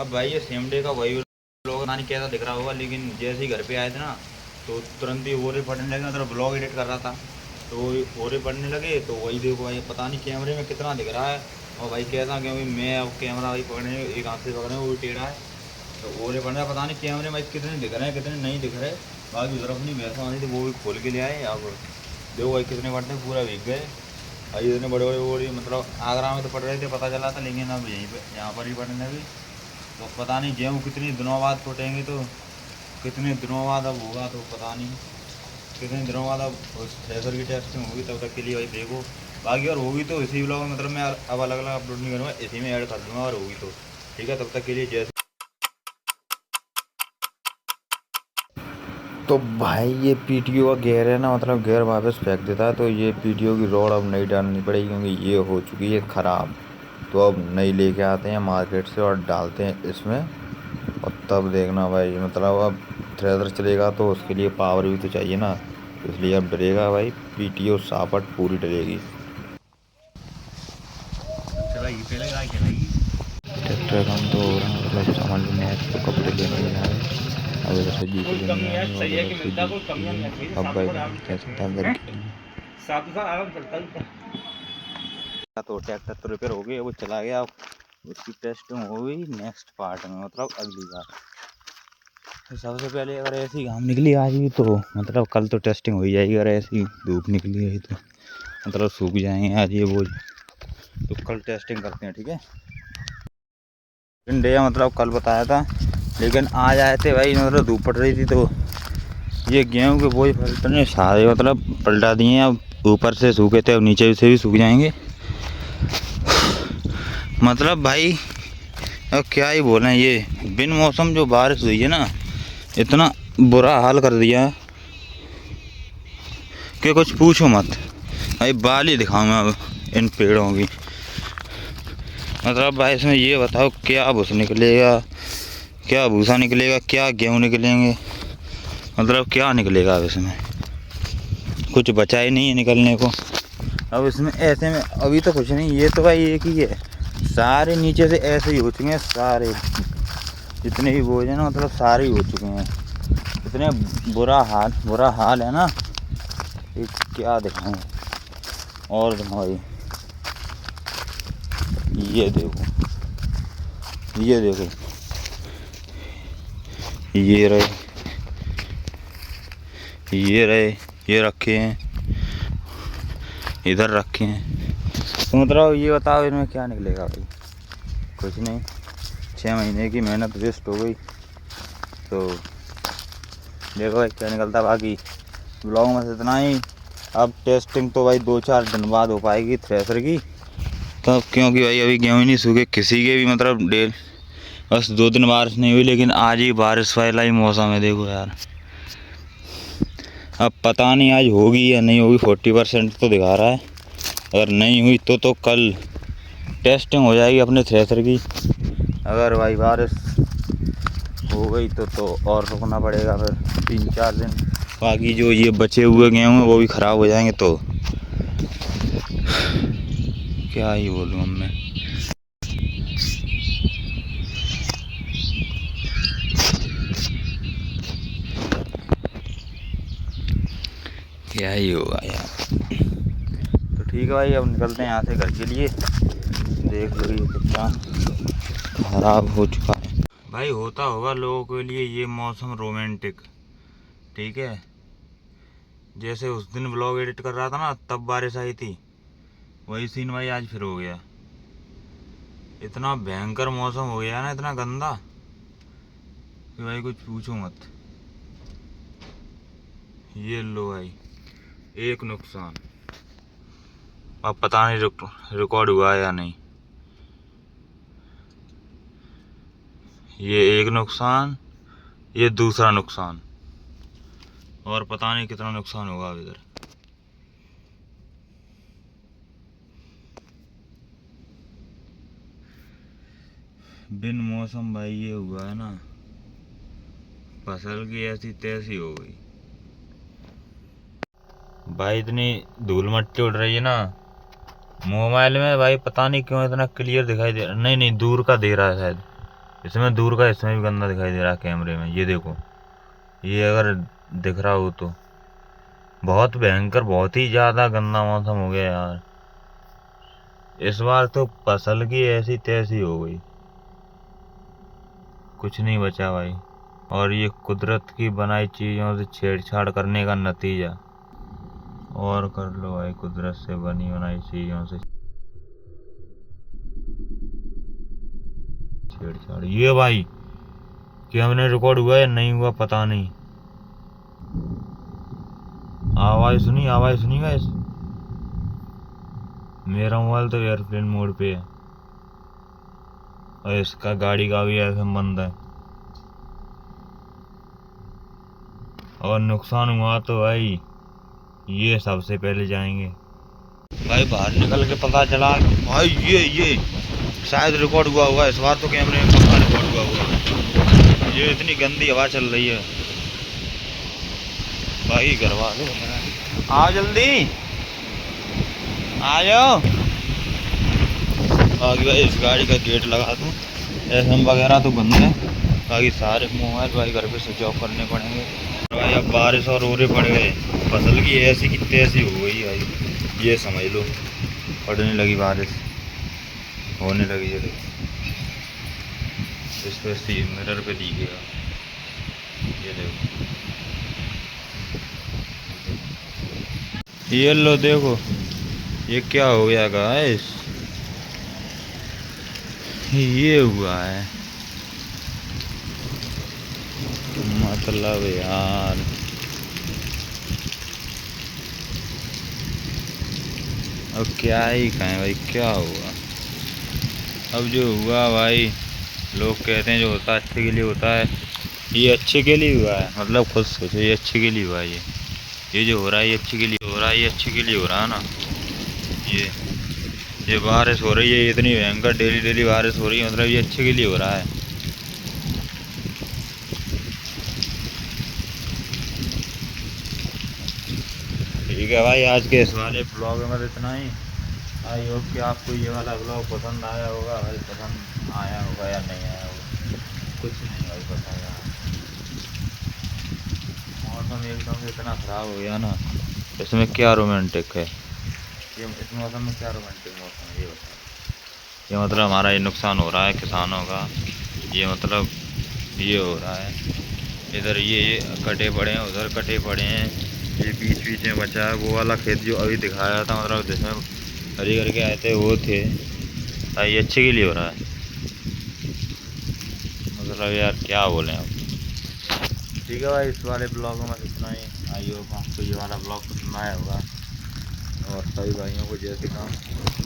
अब भाई ये सेम डे का वही ब्लॉग ना नहीं कैसा दिख रहा होगा, लेकिन जैसे ही घर पे आए थे ना तो तुरंत ही ओरे पड़ने लगे। मतलब ब्लॉग एडिट कर रहा था तो ओरे पड़ने लगे, तो वही देखो भाई, पता नहीं कैमरे में कितना दिख रहा है और भाई कैसा, क्योंकि मैं अब कैमरा भाई पकड़ने एक हाथ से पकड़ने वो भी टेढ़ा है, तो ओरे पड़ने पता नहीं कैमरे में कितने दिख रहे हैं कितने नहीं दिख रहे। बाकी उधर अपनी भैंस आनी थी वो भी खोल के ले आए। अब देखो भाई कितने बढ़ते पूरा भीग गए भाई, इतने बड़े बड़े ओरे, मतलब आगरा में तो पड़ रहे थे पता चला था, लेकिन अब यहीं पर यहाँ पर ही पड़ने लगे। तो पता नहीं गेहूँ कितने दिनों बाद फूटेंगे, तो कितने दिनों बाद अब होगा तो पता नहीं कितने दिनों बाद अब उस थ्रेसर की टेस्टिंग होगी, तब तक के लिए भाई देखो। बाकी और होगी तो इसी ब्लॉग में, मतलब मैं अब अलग अलग अपलोड नहीं करूँगा, इसी में ऐड कर दूँगा और होगी तो ठीक है। तब तक के लिए जैसे तो भाई ये पीटीओ का गेयर है ना, मतलब गेयर वापस फेंक देता है, तो ये पीटीओ की रॉड अब नहीं डालनी पड़ेगी क्योंकि ये हो चुकी है ख़राब। तो अब नई लेके आते हैं मार्केट से और डालते हैं इसमें, और तब देखना भाई, मतलब अब थ्रेसर चलेगा तो उसके लिए पावर भी तो चाहिए ना, इसलिए अब डलेगा भाई, पीटीओ सापट पूरी डलेगी। ट्रैक्टर काम तो हो रहा है, मतलब सामान लेने आए थे तो कपड़े लेने नहीं आए, अब इधर से जी लेने आए और उधर से जी। अब भाई कैसे था घर के लिए तो ट्रैक्टर तो रिपेयर हो गया, वो चला गया, अब उसकी टेस्टिंग हो गई नेक्स्ट पार्ट में, मतलब अगली बार। तो सबसे पहले अगर ऐसी घाम निकली आज भी तो मतलब कल तो टेस्टिंग हो ही जाएगी, अगर ऐसी धूप निकली है तो मतलब सूख जाएंगे आज ये बोझ, तो कल टेस्टिंग करते हैं ठीक है। डे मतलब कल बताया था, लेकिन आज आए थे भाई, मतलब धूप पड़ रही थी तो ये गेहूँ के बोझ फलने सारे मतलब पलटा दिए हैं। अब ऊपर से सूखे थे, अब नीचे से भी सूख जाएंगे। मतलब भाई अब क्या ही बोलें, ये बिन मौसम जो बारिश हुई है ना, इतना बुरा हाल कर दिया कि कुछ पूछो मत भाई। बाल ही दिखाऊंगा अब इन पेड़ों की। मतलब भाई इसमें ये बताओ क्या भूसा निकलेगा, क्या भूसा निकलेगा, क्या गेहूँ निकलेंगे, मतलब क्या निकलेगा अब इसमें, कुछ बचा ही नहीं है निकलने को। अब इसमें ऐसे में अभी तो कुछ नहीं, ये तो भाई एक ही है, सारे नीचे से ऐसे ही हो चुके हैं, सारे जितने भी बोझ हैं ना मतलब सारे ही हो चुके हैं। इतने बुरा हाल है ना, ये क्या दिखाऊं। और भाई ये देखो, ये देखो, ये रहे, ये रहे, ये रखे हैं, इधर रखे हैं, तो मतलब ये बताओ इनमें क्या निकलेगा भाई, कुछ नहीं। 6 महीने की मेहनत वेस्ट हो गई, तो देखो भाई क्या निकलता। बाकी ब्लॉग में से इतना ही। अब टेस्टिंग तो भाई 2-4 दिन बाद हो पाएगी थ्रेसर की, तब क्योंकि भाई अभी गेहूँ ही नहीं सूखे किसी के भी, मतलब डेल बस 2 दिन बारिश नहीं हुई, लेकिन आज ही बारिश वाला ही मौसम है देखो यार। अब पता नहीं आज होगी या नहीं होगी, 40% तो दिखा रहा है, अगर नहीं हुई तो कल टेस्टिंग हो जाएगी अपने थ्रेसर की। अगर भाई बारिश हो गई तो और रुकना पड़ेगा फिर 3-4 दिन। बाकी जो ये बचे हुए गेहूँ हैं वो भी ख़राब हो जाएंगे, तो क्या ही बोलूँ अब मैं। क्या ही होगा यार। तो ठीक है भाई, अब निकलते हैं यहाँ से घर के लिए। देख लो ये कितना खराब हो चुका है भाई। होता होगा लोगों के लिए ये मौसम रोमांटिक, ठीक है, जैसे उस दिन ब्लॉग एडिट कर रहा था ना तब बारिश आई थी, वही सीन भाई आज फिर हो गया। इतना भयंकर मौसम हो गया ना, इतना गंदा कि भाई कुछ पूछो मत। ये लो भाई एक नुकसान, अब पता नहीं रिकॉर्ड हुआ है या नहीं। ये एक नुकसान, ये दूसरा नुकसान, और पता नहीं कितना नुकसान होगा अब इधर। बिन मौसम भाई ये हुआ है ना, फसल की ऐसी तैसी हो गई भाई। इतनी धूल मट्टी उड़ रही है ना मोबाइल में भाई, पता नहीं क्यों इतना क्लियर दिखाई दे रहा, नहीं दूर का दे रहा है शायद, इसमें दूर का इसमें भी गंदा दिखाई दे रहा है कैमरे में। ये देखो, ये अगर दिख रहा हो तो बहुत भयंकर, बहुत ही ज्यादा गंदा मौसम हो गया यार। इस बार तो फसल की ऐसी तैसी हो गई, कुछ नहीं बचा भाई। और ये कुदरत की बनाई चीजों से छेड़छाड़ करने का नतीजा। और कर लो भाई, कुदरत से बनी बनाई चीजों से छेड़छाड़। ये भाई कि हमने रिकॉर्ड हुआ या नहीं हुआ पता नहीं। आवाज सुनी गाइस। मेरा मोबाइल तो एयरप्लेन मोड पे है और इसका गाड़ी का भी ऐसे बंद है। और नुकसान हुआ तो भाई ये सबसे पहले जाएंगे भाई। बाहर निकल के पता चला भाई ये शायद रिकॉर्ड हुआ होगा इस बार तो कैमरे में पक्का रिकॉर्ड हुआ होगा। ये इतनी गंदी हवा चल रही है भाई। घर वाले आओ जल्दी आ जाओ। बाकी भाई इस गाड़ी का गेट लगा दूँ, एफएम वगैरह तो बंद है। बाकी सारे मोबाइल भाई घर पे स्विच ऑफ करने पड़ेंगे भाई। अब बारिश और ओले पड़ गए, फसल की ऐसी की तैसी हो गई भाई। ये समझ लो, पड़ने लगी बारिश, होने लगी। ये देखो, इस पर सी मिरर पे दिखेगा। ये देखो, ये लो देखो, ये क्या हो गया गाइस। ये हुआ है मतलब यार। अब क्या ही कहें भाई, क्या हुआ। अब जो हुआ भाई, लोग कहते हैं जो होता है अच्छे के लिए होता है। ये अच्छे के लिए हुआ है, मतलब खुद सोचो, ये अच्छे के लिए हुआ है। ये जो हो रहा है ये अच्छे के लिए हो रहा है, ये अच्छे के लिए हो रहा है ना। ये बारिश हो रही है इतनी भयंकर, डेली डेली बारिश हो रही है, मतलब ये अच्छे के लिए हो रहा है। ठीक है भाई, आज के इस वाले ब्लॉग में तो इतना ही। आई होप कि आपको ये वाला ब्लॉग पसंद आया होगा भाई। पसंद आया होगा या नहीं आया होगा कुछ नहीं भाई पता यार। मौसम एकदम से इतना ख़राब हो गया ना, इसमें क्या रोमांटिक है। ये इस मौसम में क्या रोमांटिक मौसम है ये बताओ। ये मतलब हमारा ये नुकसान हो रहा है किसानों का। ये मतलब ये हो रहा है, इधर ये कटे पड़े हैं, उधर कटे पड़े हैं। ये बीच बीच में बचा है वो वाला खेत जो अभी दिखाया था, मतलब जिसमें हरी करके आए थे वो थे। ये अच्छे के लिए हो रहा है, मतलब यार क्या बोलें अब। ठीक है भाई, इस वाले ब्लॉग में इतना ही। आई होप आपको ये वाला ब्लॉग पसंद आया होगा और सभी भाइयों को जय श्री राम।